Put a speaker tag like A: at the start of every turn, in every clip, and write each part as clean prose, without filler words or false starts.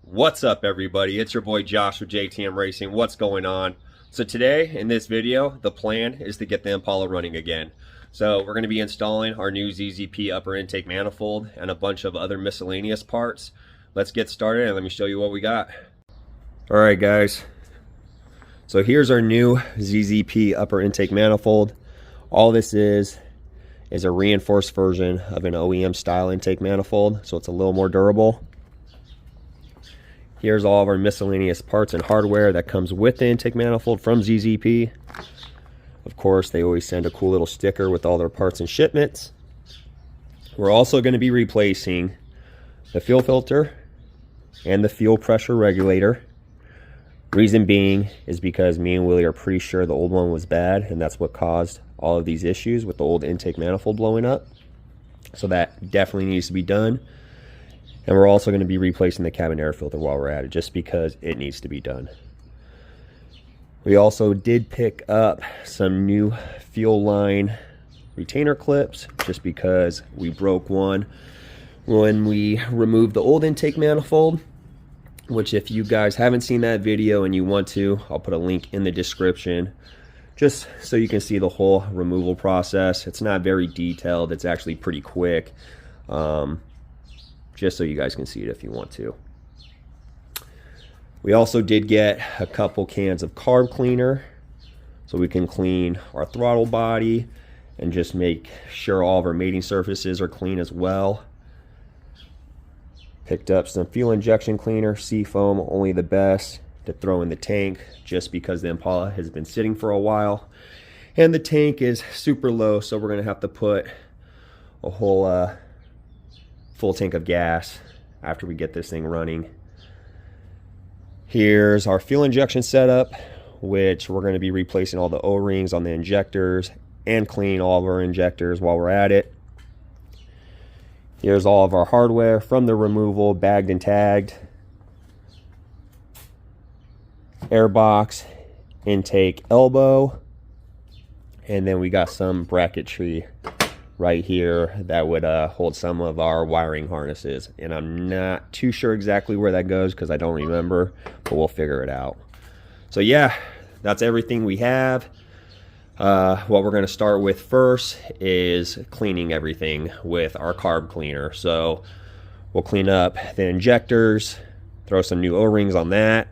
A: What's up, everybody? It's your boy Josh with JTM Racing. What's going on? So today in this video, the plan is to get the Impala running again. So we're going to be installing our new ZZP upper intake manifold and a bunch of other miscellaneous parts. Let's get started and let me show you what we got. All right, guys. So here's our new ZZP upper intake manifold. All this is a reinforced version of an OEM style intake manifold, so it's a little more durable. Here's all of our miscellaneous parts and hardware that comes with the intake manifold from ZZP. Of course, they always send a cool little sticker with all their parts and shipments. We're also going to be replacing the fuel filter and the fuel pressure regulator. Reason being is because me and Willie are pretty sure the old one was bad, and that's what caused all of these issues with the old intake manifold blowing up. So that definitely needs to be done. And we're also going to be replacing the cabin air filter while we're at it, just because it needs to be done. We also did pick up some new fuel line retainer clips, just because we broke one when we removed the old intake manifold, which if you guys haven't seen that video and you want to, I'll put a link in the description, just so you can see the whole removal process. It's not very detailed. It's actually pretty quick. Just so you guys can see it if you want to. We also did get a couple cans of carb cleaner so we can clean our throttle body and just make sure all of our mating surfaces are clean as well. Picked up some fuel injection cleaner, Seafoam, only the best, to throw in the tank, just because the Impala has been sitting for a while and the tank is super low, so we're gonna have to put a whole full tank of gas after we get this thing running. Here's our fuel injection setup, which we're going to be replacing all the O-rings on the injectors and clean all of our injectors while we're at it. Here's all of our hardware from the removal, bagged and tagged. Airbox, intake elbow, and then we got some bracketry right here that would hold some of our wiring harnesses, and I'm not too sure exactly where that goes because I don't remember, but we'll figure it out. So yeah, that's everything we have. What we're going to start with first is cleaning everything with our carb cleaner. So we'll clean up the injectors, throw some new O-rings on that,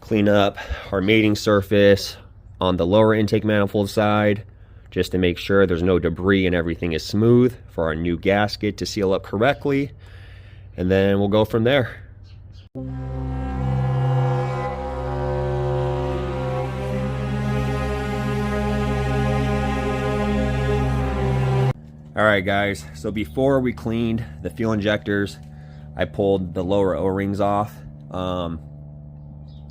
A: clean up our mating surface on the lower intake manifold side, just to make sure there's no debris and everything is smooth for our new gasket to seal up correctly. And then we'll go from there. All right, guys, so before we cleaned the fuel injectors, I pulled the lower O-rings off. And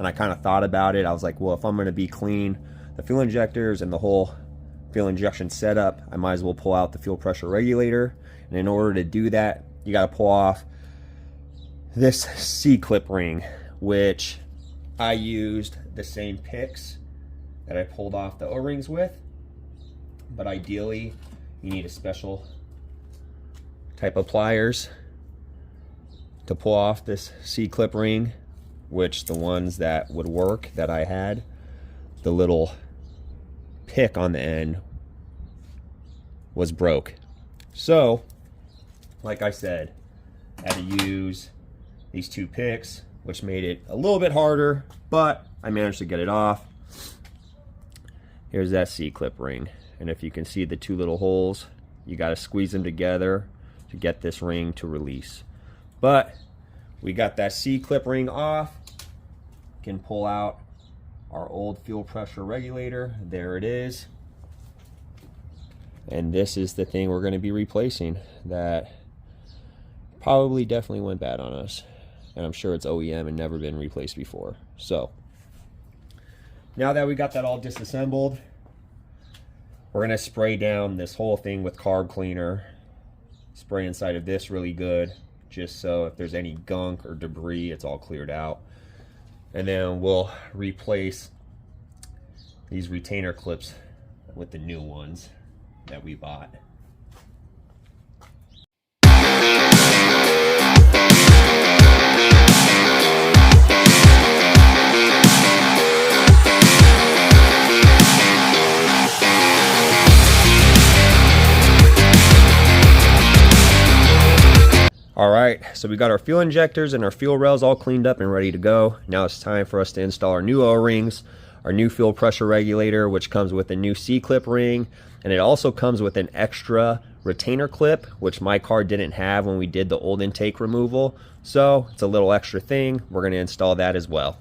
A: I kind of thought about it. I was like, well, if I'm going to be cleaning the fuel injectors and the whole fuel injection setup, I might as well pull out the fuel pressure regulator. And in order to do that, you got to pull off this C-clip ring, which I used the same picks that I pulled off the O-rings with, but ideally you need a special type of pliers to pull off this C-clip ring, which the ones that would work that I had, the little pick on the end was broke. So like I said, I had to use these two picks, which made it a little bit harder, but I managed to get it off. Here's that C-clip ring, and if you can see the two little holes, you got to squeeze them together to get this ring to release. But we got that C-clip ring off. Can pull out our old fuel pressure regulator. There it is. And this is the thing we're going to be replacing that probably definitely went bad on us. And I'm sure it's OEM and never been replaced before. So now that we got that all disassembled, we're going to spray down this whole thing with carb cleaner. Spray inside of this really good, just so if there's any gunk or debris, it's all cleared out. And then we'll replace these retainer clips with the new ones that we bought. Alright, so we got our fuel injectors and our fuel rails all cleaned up and ready to go. Now it's time for us to install our new O-rings, our new fuel pressure regulator, which comes with a new C-clip ring, and it also comes with an extra retainer clip, which my car didn't have when we did the old intake removal. So it's a little extra thing. We're going to install that as well.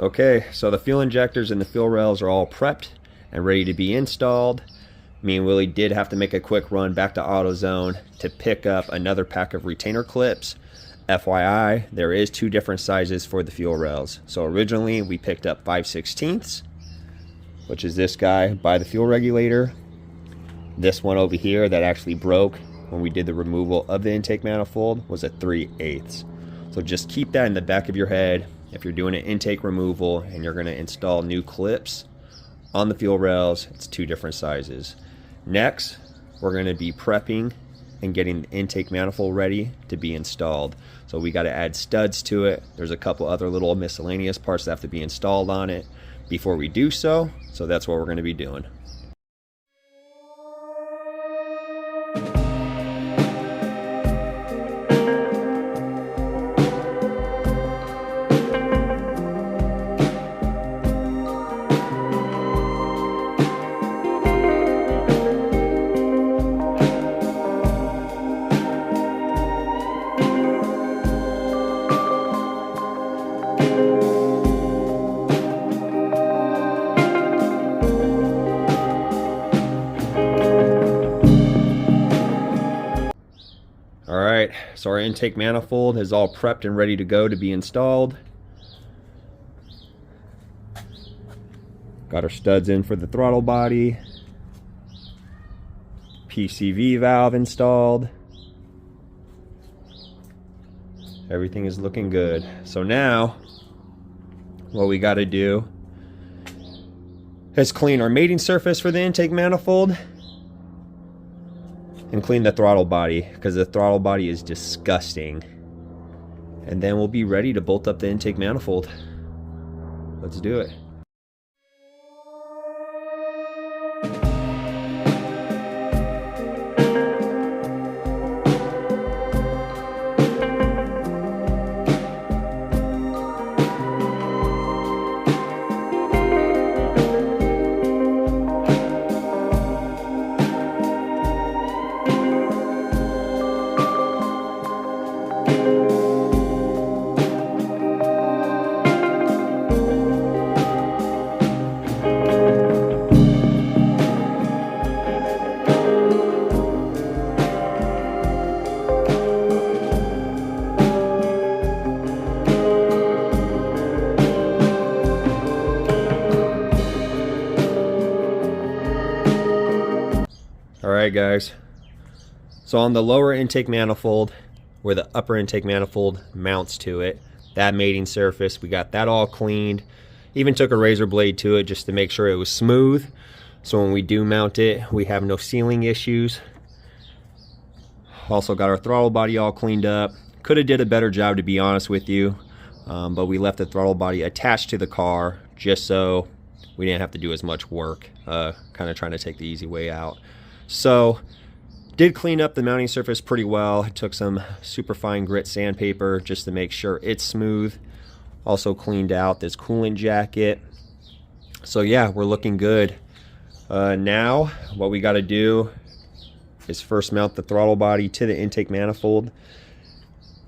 A: Okay, so the fuel injectors and the fuel rails are all prepped and ready to be installed. Me and Willie did have to make a quick run back to AutoZone to pick up another pack of retainer clips. FYI, there is two different sizes for the fuel rails. So originally we picked up 5/16, which is this guy by the fuel regulator. This one over here that actually broke when we did the removal of the intake manifold was a 3/8. So just keep that in the back of your head. If you're doing an intake removal and you're going to install new clips on the fuel rails, it's two different sizes. Next, we're going to be prepping and getting the intake manifold ready to be installed. So we got to add studs to it. There's a couple other little miscellaneous parts that have to be installed on it before we do so. So that's what we're going to be doing. Alright, so our intake manifold is all prepped and ready to go to be installed. Got our studs in for the throttle body. PCV valve installed. Everything is looking good. So now, what we got to do is clean our mating surface for the intake manifold and clean the throttle body, because the throttle body is disgusting. And then we'll be ready to bolt up the intake manifold. Let's do it. Alright guys, so on the lower intake manifold, where the upper intake manifold mounts to it, that mating surface, we got that all cleaned. Even took a razor blade to it just to make sure it was smooth, so when we do mount it, we have no sealing issues. Also got our throttle body all cleaned up. Could have did a better job, to be honest with you, but we left the throttle body attached to the car just so we didn't have to do as much work, kind of trying to take the easy way out. So did clean up the mounting surface pretty well. I took some super fine grit sandpaper just to make sure it's smooth. Also cleaned out this coolant jacket. So yeah, we're looking good. Now what we got to do is first mount the throttle body to the intake manifold,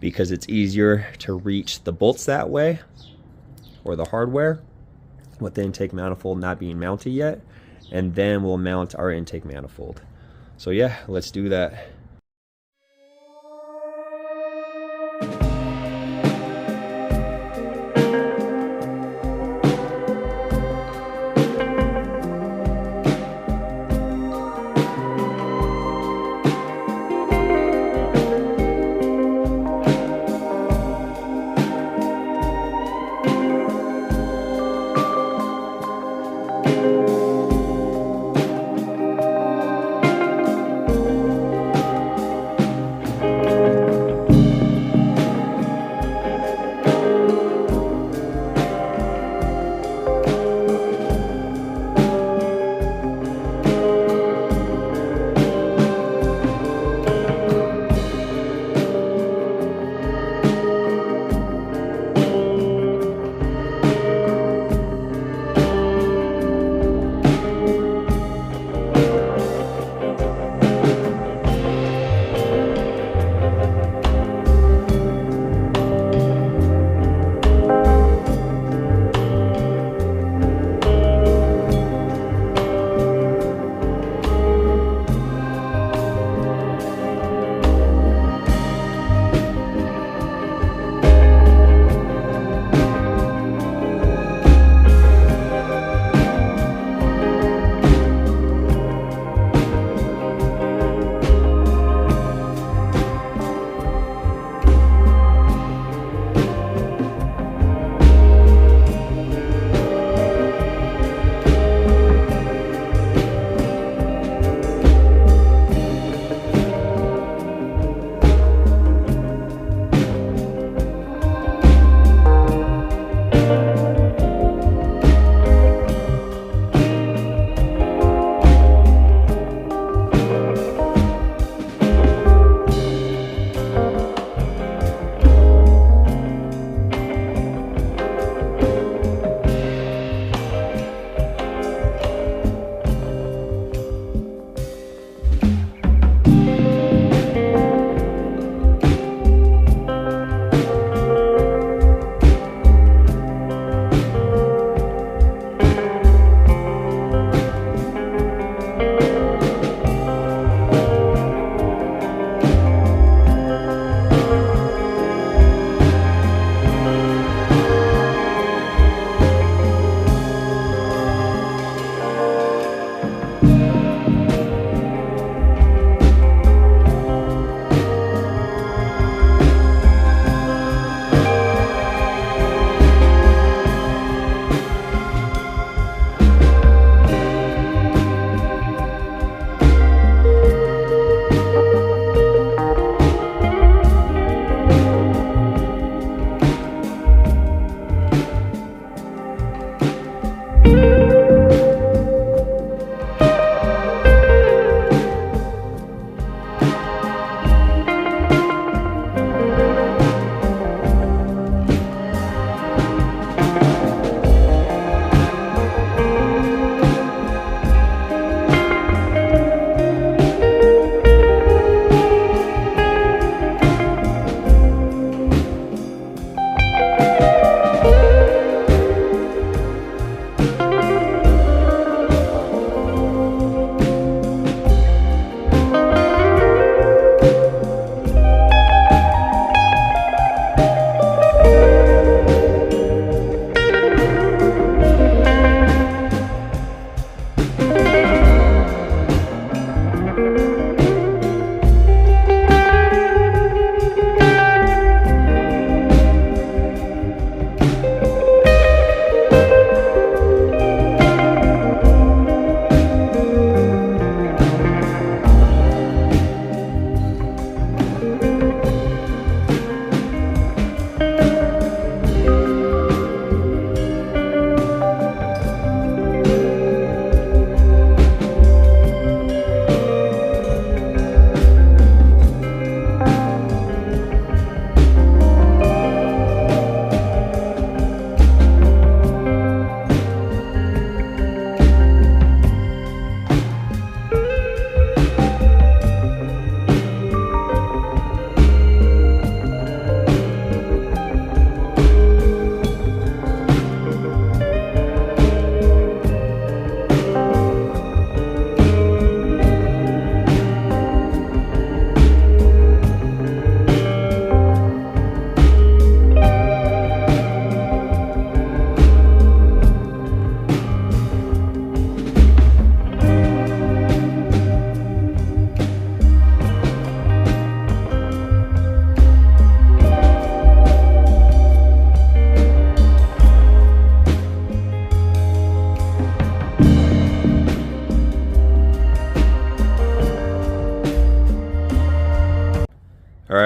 A: because it's easier to reach the bolts that way, or the hardware, with the intake manifold not being mounted yet. And then we'll mount our intake manifold. So yeah, let's do that.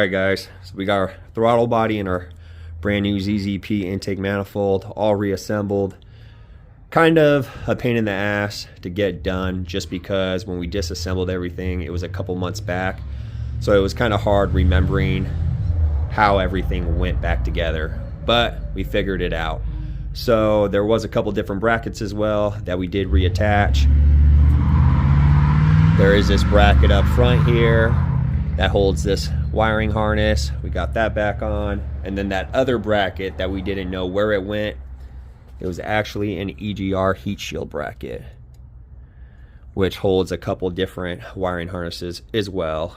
A: Alright guys, so we got our throttle body and our brand new ZZP intake manifold all reassembled. Kind of a pain in the ass to get done, just because when we disassembled everything, it was a couple months back. So it was kind of hard remembering how everything went back together, but we figured it out. So there was a couple different brackets as well that we did reattach. There is this bracket up front here that holds this wiring harness. We got that back on. And then that other bracket that we didn't know where it went, it was actually an EGR heat shield bracket, which holds a couple different wiring harnesses as well.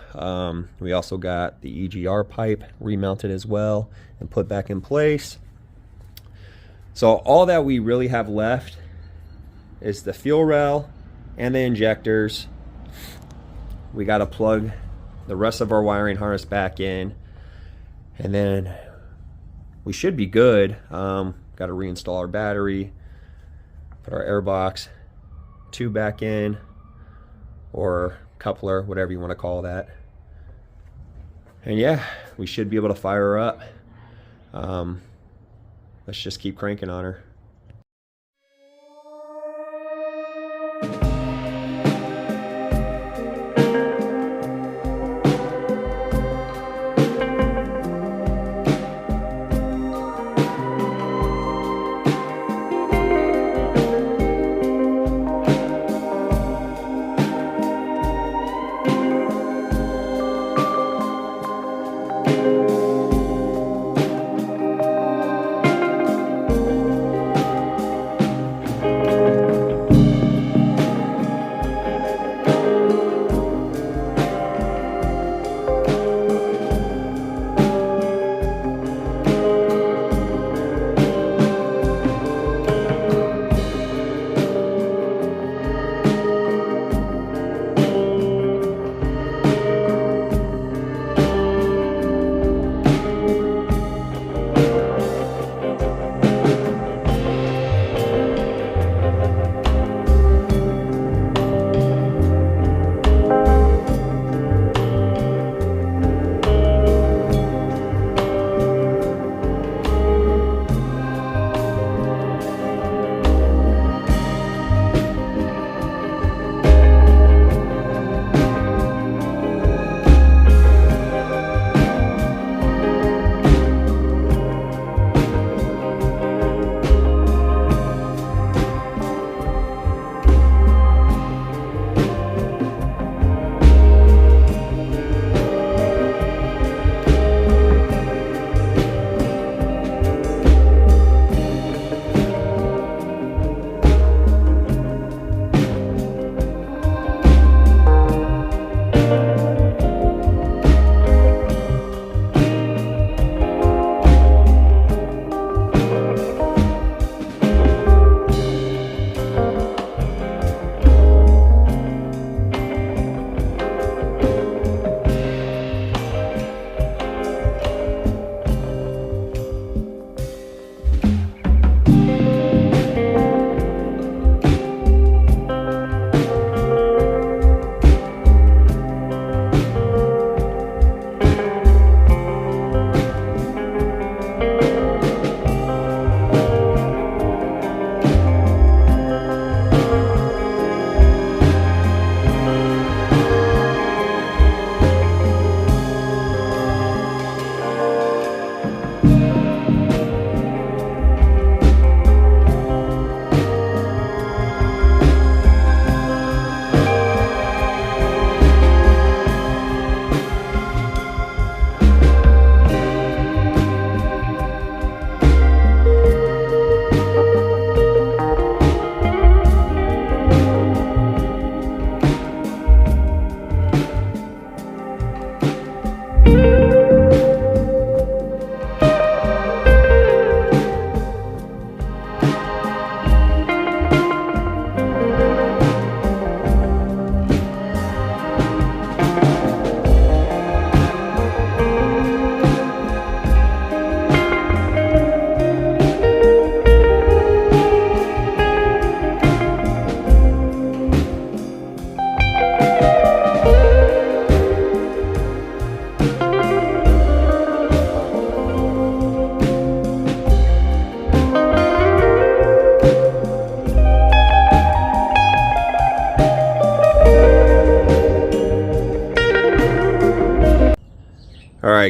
A: We also got the EGR pipe remounted as well and put back in place. So all that we really have left is the fuel rail and the injectors. We got to plug the rest of our wiring harness back in, and then we should be good. Got to reinstall our battery, put our airbox tube back in, or coupler, whatever you want to call that. And yeah, we should be able to fire her up. Let's just keep cranking on her.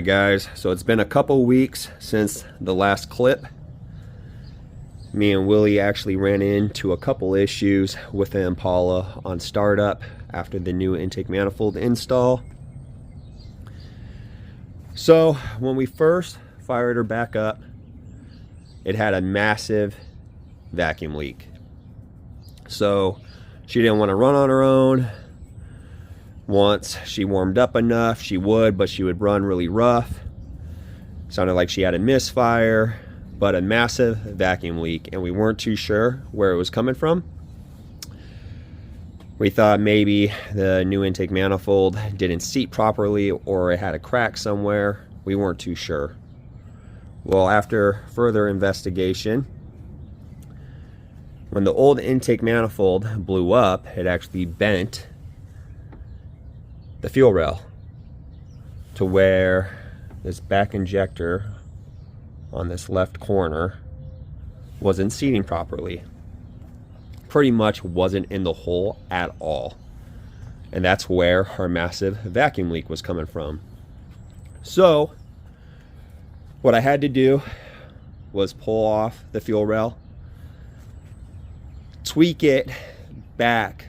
A: Alright guys, so it's been a couple weeks since the last clip. Me and Willie actually ran into a couple issues with the Impala on startup after the new intake manifold install. So when we first fired her back up, it had a massive vacuum leak. So she didn't want to run on her own. Once she warmed up enough, she would, but she would run really rough. Sounded like she had a misfire, but a massive vacuum leak, and we weren't too sure where it was coming from. We thought maybe the new intake manifold didn't seat properly or it had a crack somewhere. We weren't too sure. Well, after further investigation, when the old intake manifold blew up, it actually bent the fuel rail to where this back injector on this left corner wasn't seating properly. Pretty much wasn't in the hole at all. And that's where our massive vacuum leak was coming from. So what I had to do was pull off the fuel rail, tweak it back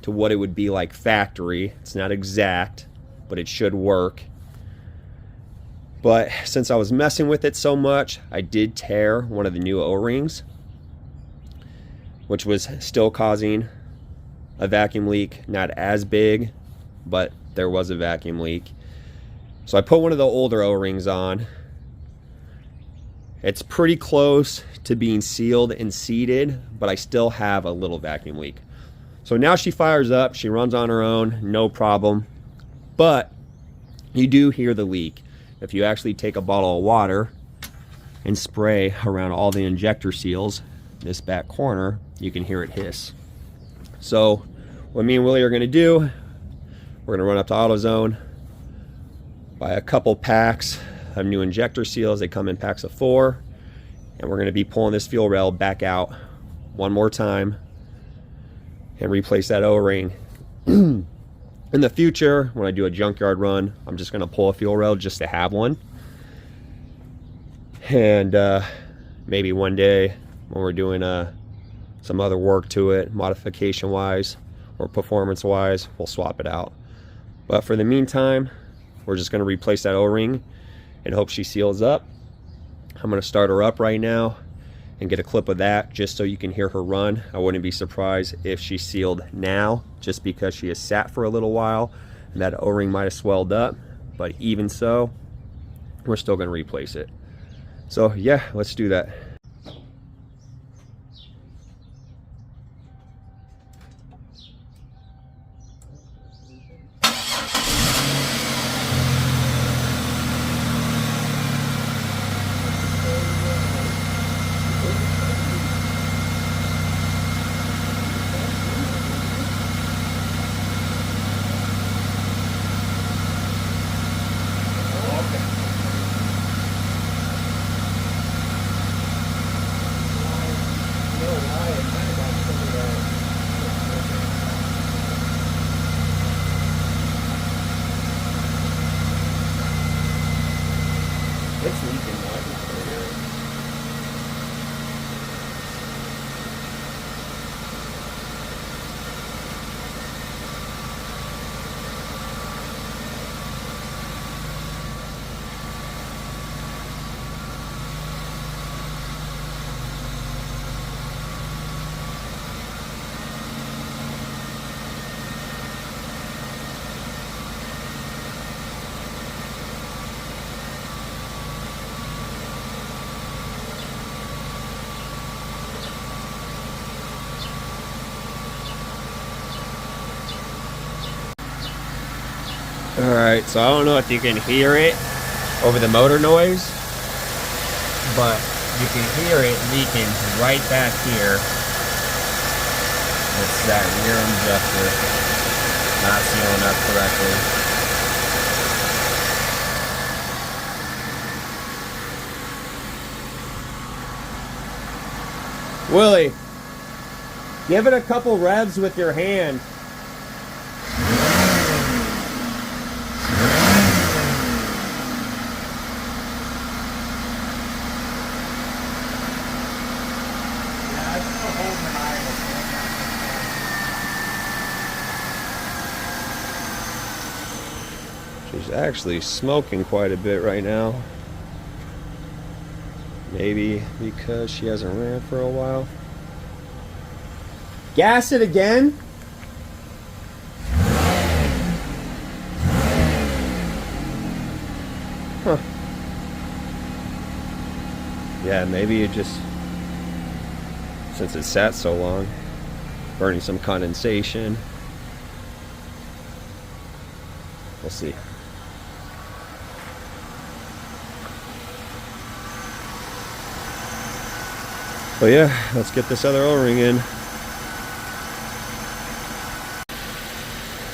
A: to what it would be like factory. It's not exact, but it should work. But since I was messing with it so much, I did tear one of the new O-rings, which was still causing a vacuum leak. Not as big, but there was a vacuum leak. So I put one of the older O-rings on. It's pretty close to being sealed and seated, but I still have a little vacuum leak. So now she fires up, she runs on her own, no problem. But you do hear the leak. If you actually take a bottle of water and spray around all the injector seals, this back corner, you can hear it hiss. So what me and Willie are gonna do, we're gonna run up to AutoZone, buy a couple packs of new injector seals. They come in packs of 4, and we're gonna be pulling this fuel rail back out one more time and replace that O-ring. In the future, when I do a junkyard run, I'm just gonna pull a fuel rail just to have one. And maybe one day when we're doing some other work to it, modification wise or performance wise, we'll swap it out. But for the meantime, we're just gonna replace that O-ring and hope she seals up. I'm gonna start her up right now and get a clip of that just so you can hear her run. I wouldn't be surprised if she sealed now, just because she has sat for a little while and that O-ring might have swelled up. But even so, we're still gonna replace it. So yeah, let's do that. It's leaking now. I can still hear it. Alright, so I don't know if you can hear it over the motor noise, but you can hear it leaking right back here. It's that rear injector not sealing up correctly. Willie, give it a couple revs with your hand. She's actually smoking quite a bit right now. Maybe because she hasn't ran for a while. Gas it again? Huh. Yeah, maybe it just, since it sat so long, burning some condensation. We'll see. But yeah, let's get this other O-ring in.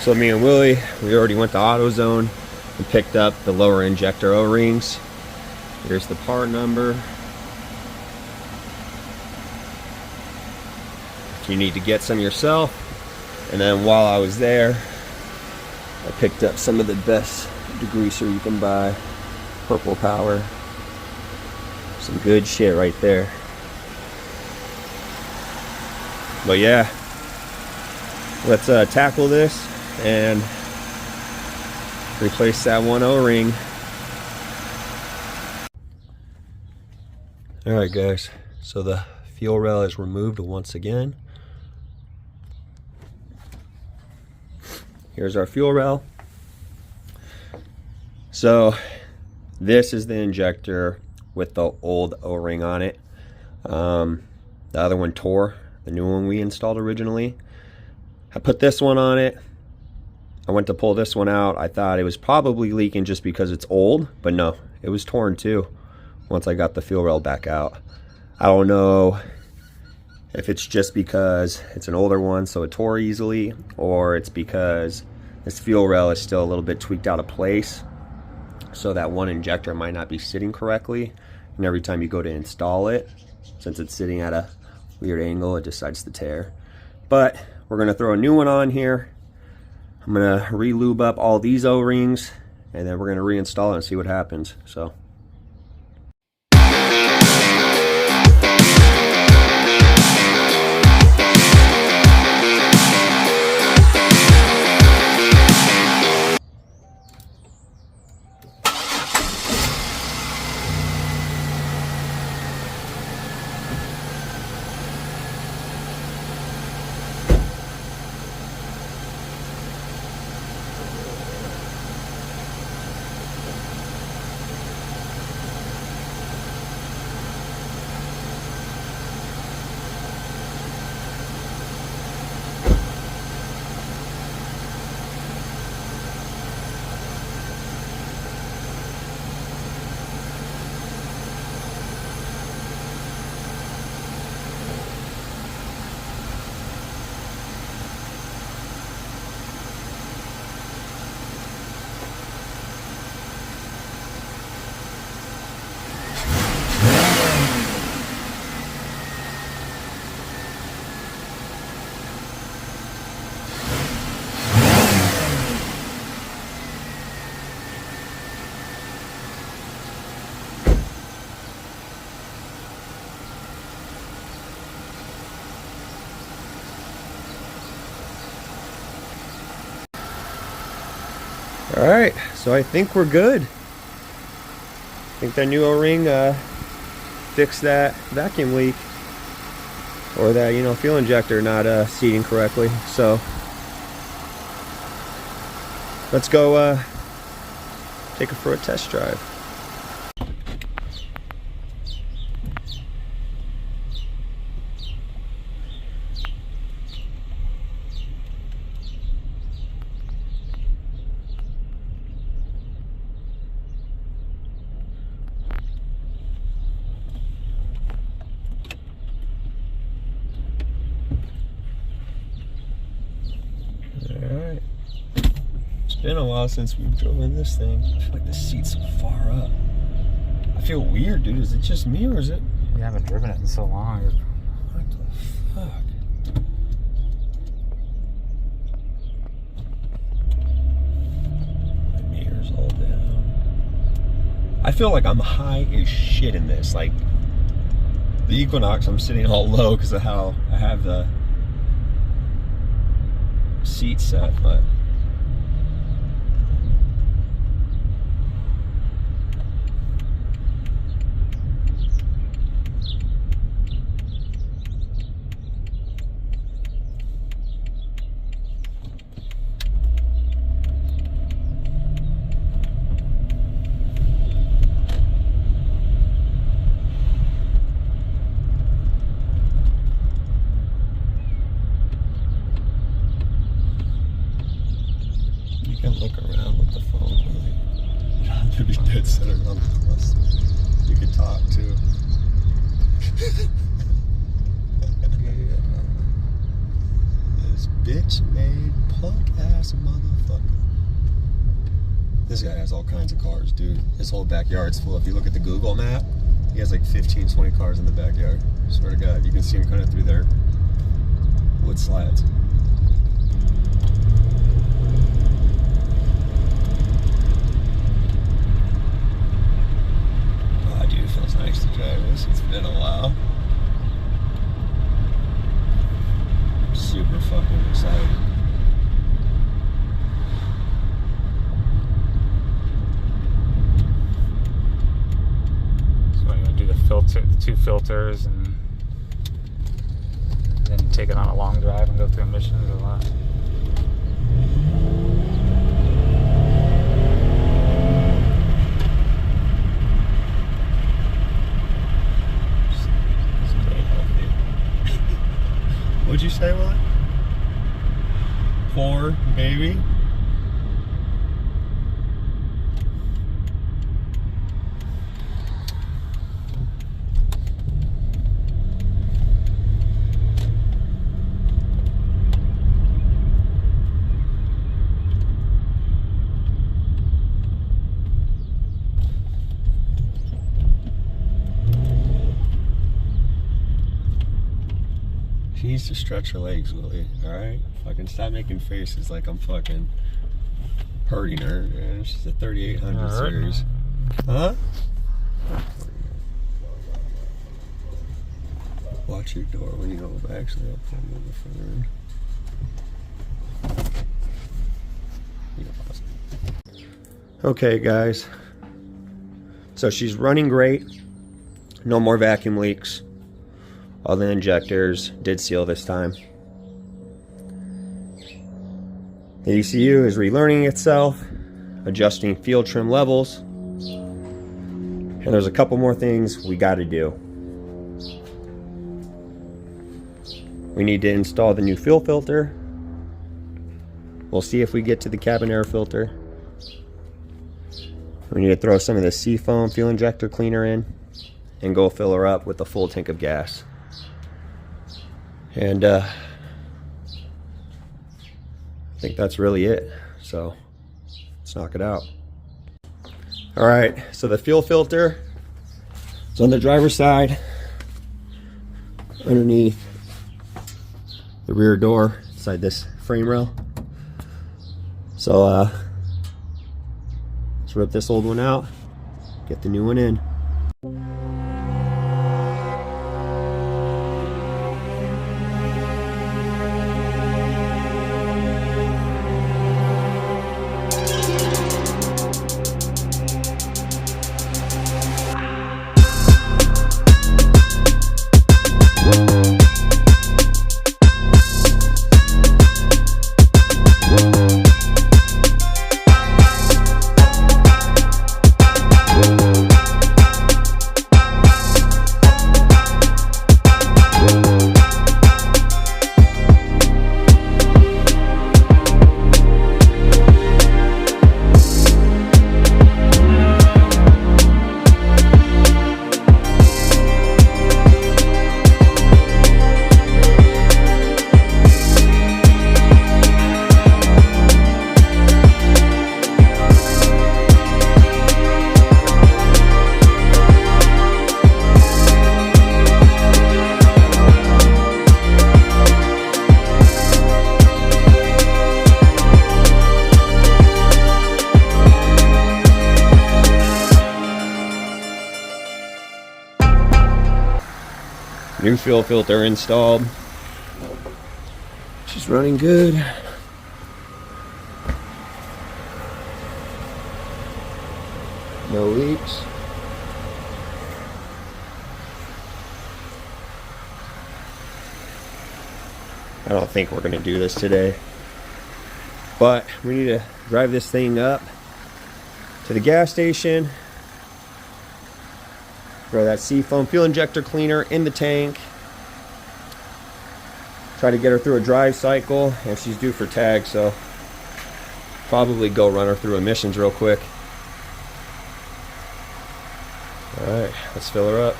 A: So me and Willie, we already went to AutoZone and picked up the lower injector O-rings. Here's the part number. If you need to get some yourself. And then while I was there, I picked up some of the best degreaser you can buy. Purple Power. Some good shit right there. But yeah, let's tackle this and replace that one O-ring. Alright guys, so the fuel rail is removed once again. Here's our fuel rail. So this is the injector with the old O-ring on it. The other one tore, the new one we installed originally. I put this one on it. I went to pull this one out. I thought it was probably leaking just because it's old, but no, it was torn too once I got the fuel rail back out. I don't know if it's just because it's an older one so it tore easily, or it's because this fuel rail is still a little bit tweaked out of place, so that one injector might not be sitting correctly, and every time you go to install it, since it's sitting at a weird angle, it decides to tear. But we're gonna throw a new one on here. I'm gonna re-lube up all these O-rings, and then we're gonna reinstall it and see what happens. So alright, so I think we're good. I think that new O-ring fixed that vacuum leak, or that, you know, fuel injector not seating correctly. So let's go take it for a test drive. Alright. It's been a while since we've driven this thing. I feel like the seat's so far up. I feel weird, dude. Is it just me or is it?
B: You haven't driven it in so long.
A: What the fuck? My mirror's all down. I feel like I'm high as shit in this. Like, the Equinox, I'm sitting all low because of how I have the seat set, but This bitch made punk ass motherfucker. This guy has all kinds of cars, dude. His whole backyard's full. If you look at the Google map, he has like 15, 20 cars in the backyard. I swear to God, you can see him kind of through there. Wood slats. Oh, dude, it feels nice to drive this. It's been a while. I'm super fucking excited.
B: So I'm gonna do the filter, the 2 filters, and then take it on a long drive and go through emissions or what?
A: What'd you say, Willie? 4, baby. She needs to stretch her legs, Willie, alright? Fucking stop making faces like I'm fucking hurting her. Man. She's a 3800 series. Huh? Watch your door when you go back, so I'll pull you the front. Okay, guys. So she's running great. No more vacuum leaks. All the injectors did seal this time. The ECU is relearning itself, adjusting fuel trim levels, and there's a couple more things we got to do. We need to install the new fuel filter. We'll see if we get to the cabin air filter. We need to throw some of the seafoam fuel injector cleaner in and go fill her up with a full tank of gas. And I think that's really it. So let's knock it out. All right, so the fuel filter is on the driver's side, underneath the rear door, inside this frame rail. So let's rip this old one out, get the new one in. New fuel filter installed. She's running good. No leaks. I don't think we're going to do this today, but we need to drive this thing up to the gas station, throw that seafoam fuel injector cleaner in the tank, try to get her through a drive cycle, and she's due for tag, so probably go run her through emissions real quick. Alright, let's fill her up.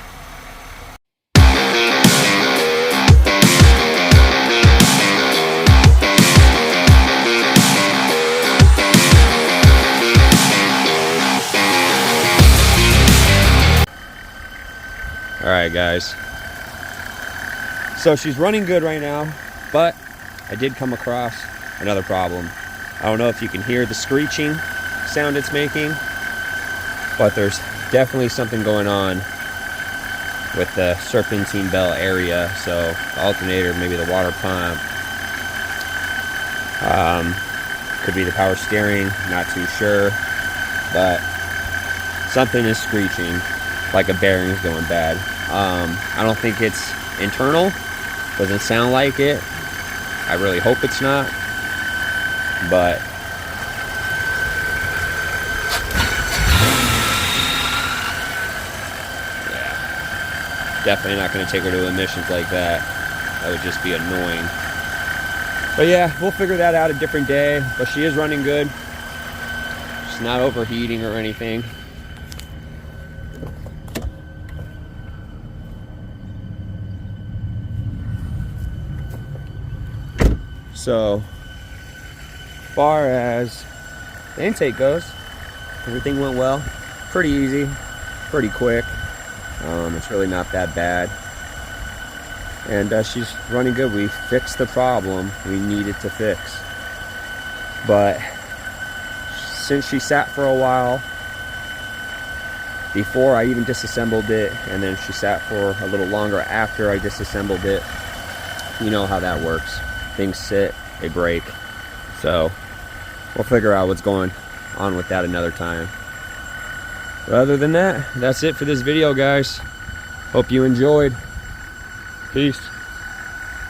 A: Alright guys, so she's running good right now, but I did come across another problem. I don't know if you can hear the screeching sound it's making, but there's definitely something going on with the serpentine bell area. So the alternator, maybe the water pump, could be the power steering, not too sure, but something is screeching like a bearing's going bad. I don't think it's internal, doesn't sound like it. I really hope it's not, but yeah, definitely not going to take her to emissions like that. That would just be annoying. But yeah, we'll figure that out a different day. But she is running good. She's not overheating or anything. So, far as the intake goes, everything went well. Pretty easy, pretty quick. It's really not that bad. And she's running good. We fixed the problem we needed to fix. But since she sat for a while, before I even disassembled it, and then she sat for a little longer after I disassembled it, you know how that works. Things sit, they break. So we'll figure out what's going on with that another time. But other than that, that's it for this video, guys. Hope you enjoyed. Peace.